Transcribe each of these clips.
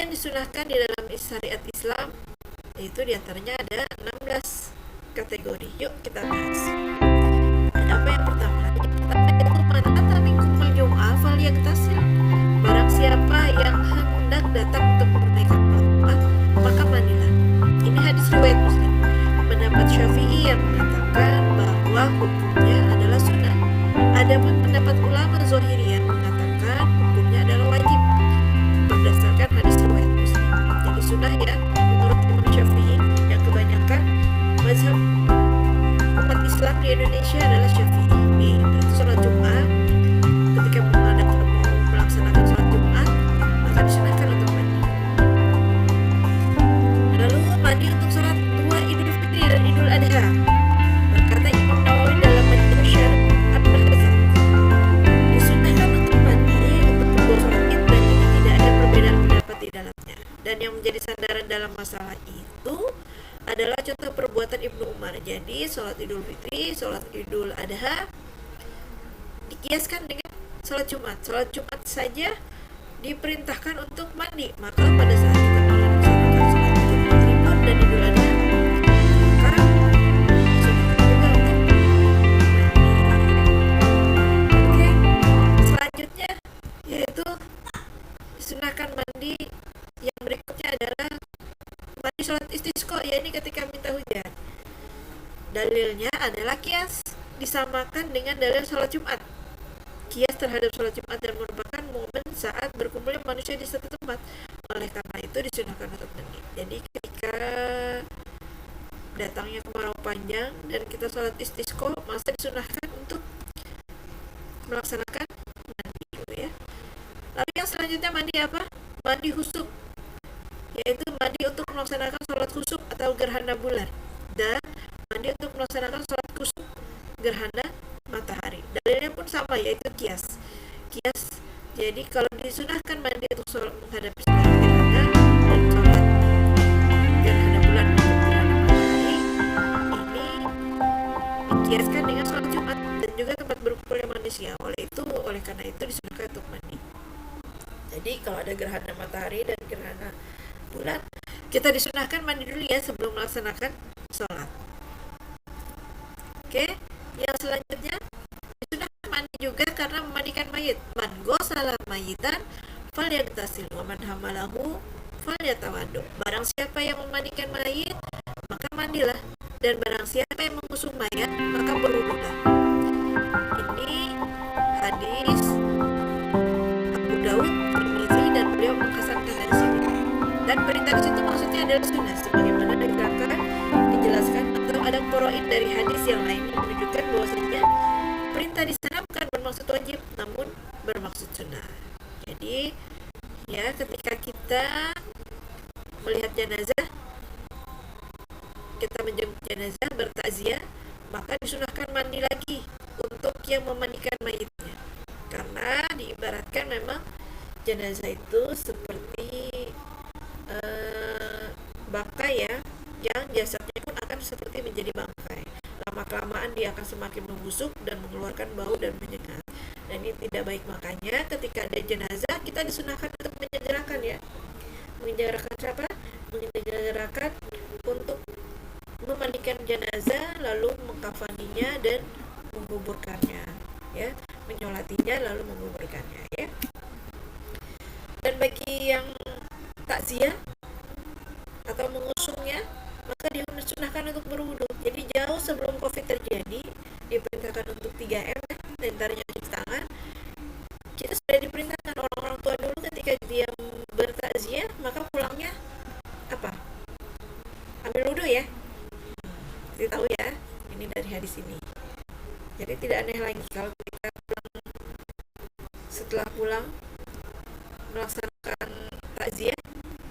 yang disunahkan di dalam syariat Islam, yaitu diantaranya ada 16 kategori. Yuk kita bahas. Ada apa yang pertama? Yang pertama itu man ata minkumul jum'ah falyagtasil. Barang siapa yang hendak datang untuk menunaikan sholat Jumat, maka mandilah. Ini hadis riwayat Muslim. Pendapat Syafi'i yang mengatakan bahwa hukumnya adalah sunnah. Adapun pendapat ulama Zahiriyah mengatakan hukumnya adalah wajib berdasarkan hadis riwayat Muslim. Jadi sunnah ya menurut Imam Syafi'i, yang kebanyakan mazhab umat Islam di Indonesia adalah Syafi'i. Berarti sholat Jumat, ketika mau melaksanakan sholat Jumat, maka disunahkan untuk mandi. Lalu mandi untuk sholat dua Idul Fitri dan Idul Adha. Berkata Imam Nawawi dalam Majmu' Syarh Al-Muhtasab, disunahkan untuk mandi untuk kedua sholat Id dan ini tidak ada perbedaan pendapat di dalamnya. Dan yang menjadi sandaran dalam masalah itu adalah contoh perbuatan Ibnu Umar. Jadi sholat Idul Fitri, sholat Idul Adha dikiaskan dengan sholat Jumat. Sholat Jumat saja diperintahkan untuk mandi. Maka pada saat kita melaksanakan sholat Idul Fitri pun dan Idul Adha, maka disunahkan juga untuk mandi. Oke, selanjutnya yaitu disunahkan mandi. Yang berikutnya adalah mandi sholat istisqa, ya ini ketika minta hujan. Dalilnya adalah kias, disamakan dengan dalil sholat Jumat. Kias terhadap sholat Jumat dan merupakan momen saat berkumpulnya manusia di satu tempat. Oleh karena itu disunahkan untuk mandi. Jadi ketika datangnya kemarau panjang dan kita sholat istisqa, maka disunahkan untuk melaksanakan mandi dulu ya. Lalu yang selanjutnya mandi apa? Mandi khusuf, yaitu mandi untuk melaksanakan sholat khusuf atau gerhana bulan, dan mandi untuk melaksanakan sholat khusuf gerhana matahari. Dalilnya pun sama, yaitu kias. Jadi kalau disunahkan mandi untuk sholat menghadapi sholat gerhana dan sholat gerhana bulan untuk gerhana matahari, ini dikiaskan dengan sholat Jumat dan juga tempat berkumpulnya manusia. Oleh karena itu disunahkan untuk mandi. Jadi kalau ada gerhana matahari dan gerhana bulan, kita disunahkan mandi dulu ya sebelum melaksanakan sholat. Oke, yang selanjutnya disunahkan mandi juga karena memandikan mayit. Man ghasala mayitan falyagtasil wa man hamalahu falyatawaddu. Barang siapa yang memandikan mayit, maka mandilah, dan barang siapa yang mengusung mayat, maka berwudulah. Ini hadis Abu Daud, Tirmidzi, dan beliau menghasankan hadis ini. Dan perintah di situ maksudnya adalah sunnah, sebagaimana dijelaskan atau ada qoro'in dari hadis yang lain yang menunjukkan bahwasanya perintah di sana bukan bermaksud wajib, namun bermaksud sunnah. Jadi ya ketika kita melihat jenazah, kita menjenguk jenazah, bertakziah, maka disunahkan mandi lagi untuk yang memandikan mayitnya, karena diibaratkan memang jenazah itu seperti bangkai ya, yang jasadnya pun akan seperti menjadi bangkai. Lama-kelamaan dia akan semakin membusuk dan mengeluarkan bau dan menyengat. Dan ini tidak baik, makanya ketika ada jenazah kita disunahkan untuk menyegerakan ya. Menyegerakan siapa? Menyegerakan untuk memandikan jenazah, lalu mengkafaninya dan menguburkannya ya, menyolatinya lalu menguburkannya ya. Dan bagi yang takziah atau mengusungnya, maka disunahkan untuk berwudu. Jadi jauh sebelum COVID terjadi, diperintahkan untuk 3M, diantaranya cuci tangan. Kita sudah diperintahkan, orang-orang tua dulu ketika dia bertakziah, maka pulangnya apa? Ambil wudu ya. Kita tahu ya, ini dari hadis ini. Jadi tidak aneh lagi kalau kita setelah pulang melaksanakan takziah,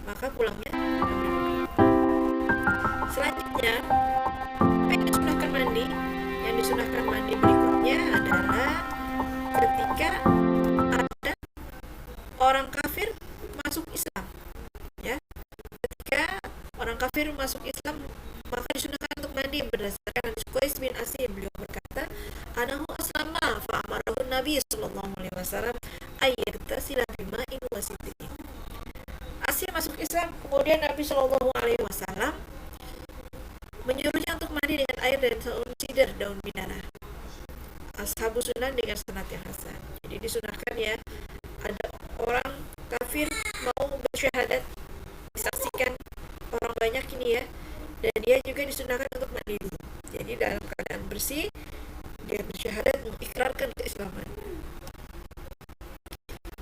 maka pulangnya ambil wudu. Selanjutnya, apa yang disunahkan mandi? Yang disunahkan mandi berikutnya adalah ketika ada orang kafir masuk Islam ya. Ketika orang kafir masuk Islam, maka disunahkan untuk mandi berdasarkan hadis Qais bin Asim. Beliau berkata, anahu aslama fa amarahu Nabi sallallahu alaihi wasallam ayyagtasila bima'in wa sidrin. Asim masuk Hisam, kemudian Nabi Shallallahu Alaihi Wasallam menyuruhnya untuk mandi dengan air dan daun sidr, daun bidara. Ashabu sunan dengan sanad yang hasan. Jadi disunahkan ya, ada orang kafir mau bersyahadat, disaksikan orang banyak ini ya, dan dia juga disunahkan untuk mandi dulu. Jadi dalam keadaan bersih dia bersyahadat mengikrarkan keislaman.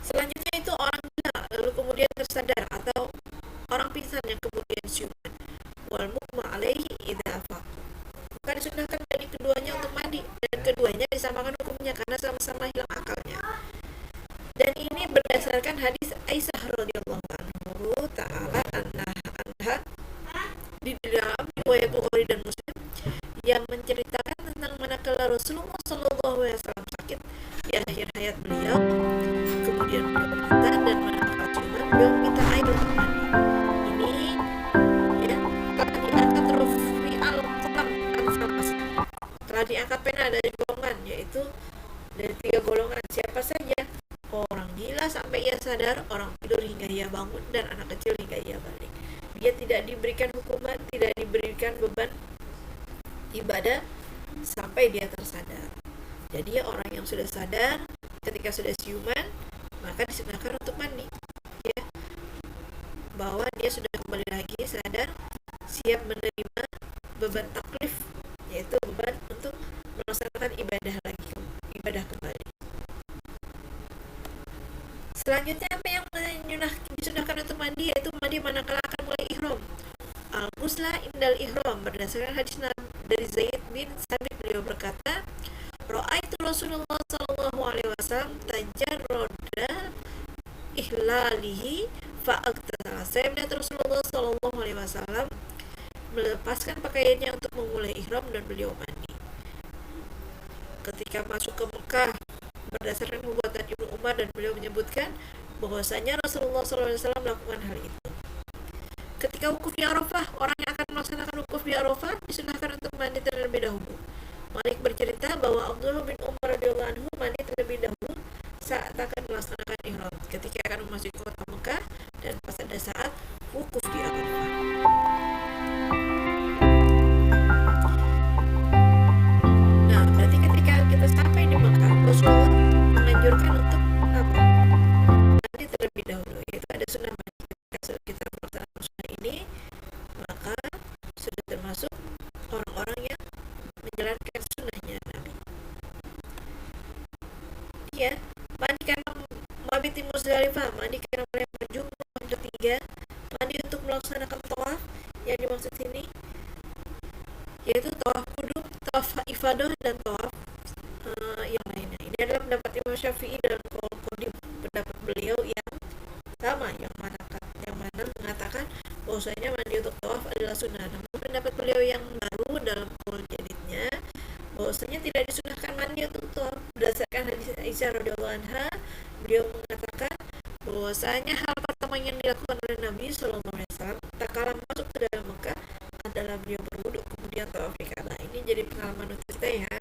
Selanjutnya itu orang gila lalu kemudian tersadar, atau orang pingsan yang kemudian siuman. Wal mukma alaihi idza afaq. Maka disunahkan bagi keduanya untuk mandi, dan keduanya disamakan hukumnya karena sama-sama hilang akalnya. Dan ini berdasarkan hadis Aisyah radhiyallahu taala anha di dalam riwayat Bukhari dan Muslim yang menceritakan tentang manakala Rasulullah Shallallahu Alaihi Wasallam sakit di akhir hayat beliau, kemudian beliau minta, dan manakala siuman beliau minta air untuk mandi. Ini ya telah diangkat Rafi al-Qalam al-Famas, telah diangkat pena dari golongan, yaitu dari 3 golongan. Siapa saja? Orang gila sampai ia sadar, orang tidur hingga ia bangun, dan anak kecil hingga ia balik. Dia tidak diberikan hukuman, tidak diberikan beban ibadah sampai dia tersadar. Jadi orang yang sudah sadar ketika sudah siuman, maka disunahkan untuk mandi ya, bahwa dia sudah kembali lagi sadar, siap menerima beban taklif, yaitu beban untuk melaksanakan ibadah lagi, ibadah kembali. Selanjutnya apa yang disunahkan untuk mandi, yaitu mandi manakala akan mulai ihram. Al-ghusla indal ihram, berdasarkan hadis dari Zaid bin Sabit, beliau berkata, Ra'aitu Rasulullah sallallahu alaihi wasallam tajarrada ihlalihi fa'agtasala. Saya melihat Rasulullah sallallahu alaihi wasallam melepaskan pakaiannya untuk memulai ihram, dan beliau mandi. Ketika masuk ke Mekah, berdasarkan perbuatan Ibnu Umar, dan beliau menyebutkan bahwasanya Rasulullah SAW melakukan hal itu. Ketika wukuf di Arafah, orang yang akan melaksanakan wukuf di Arafah disunahkan untuk mandi terlebih dahulu. Malik bercerita bahwa Abdullah bin Umar radhiyallahu anhu mandi terlebih dahulu saat akan melaksanakan ihram, ketika akan memasuki kota Mekah, dan pada saat wukuf di Arafah. Nah, berarti ketika kita sampai di Mekah, Rasulullah menganjurkan untuk apa? Mandi terlebih dahulu, yaitu ada sunnah mandi. Ketika kita melaksanakan sunnah ini, maka sudah termasuk orang-orang yang menjalankan sunnahnya Nabi. Ya, mandi karena mabit di Muzdalifah, mandi karena melempar jumroh. Ketiga, mandi untuk melaksanakan tawaf. Yang dimaksud ini yaitu tawaf qudum, tawaf ifadah, dan tawaf yang lainnya. Ini adalah pendapat Imam Syafi'i dalam Qaul Qadim, pendapat beliau yang sama, yang mana mengatakan bahwasanya mandi untuk tawaf adalah sunnah. Namun pendapat beliau yang baru dalam Qaul Jadidnya, bahwasanya tidak disunahkan mandi untuk tawaf. Berdasarkan hadis Aisyah radhiyallahu anha, beliau mengatakan bahwasanya hal pertama yang dilakukan oleh Nabi Sallallahu Alaihi Wasallam tatkala masuk ke dalam Mekah adalah beliau berwudu, kemudian tawaf di Ka'bah. Ini jadi pengalaman untuk kita ya.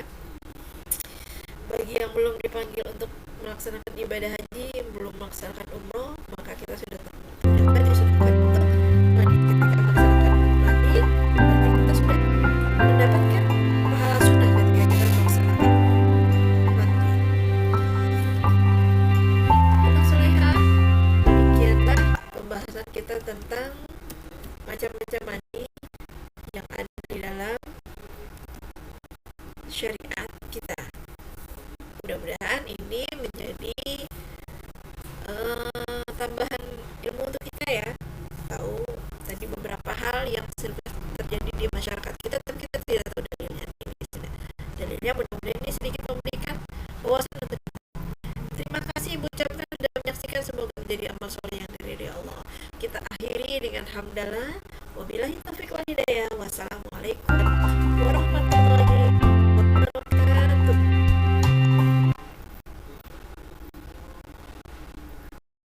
Bagi yang belum dipanggil untuk melaksanakan ibadah haji, belum melaksanakan umroh, maka kita sudah disunahkan untuk mandi. Ketika melaksanakan mandi, berarti kita sudah mendapatkan pahala sunnah ketika kita melaksanakan mandi. Anak soleha, demikianlah pembahasan kita tentang macam-macam mandi yang ada di dalam syariat kita. Mudah-mudahan ini menjadi tambahan ilmu untuk kita ya. Tahu tadi beberapa hal yang terjadi di masyarakat kita, tapi kita tidak tahu dalilnya. Dalilnya mudah-mudahan ini sedikit memberikan wawasan untuk kita. Terima kasih Ibu ucapkan sudah menyaksikan, semoga menjadi amal soleh yang diridhai Allah. Kita akhiri dengan hamdalah. Wabillahi taufiq wal hidayah. Wassalamualaikum warahmatullahi wabarakatuh.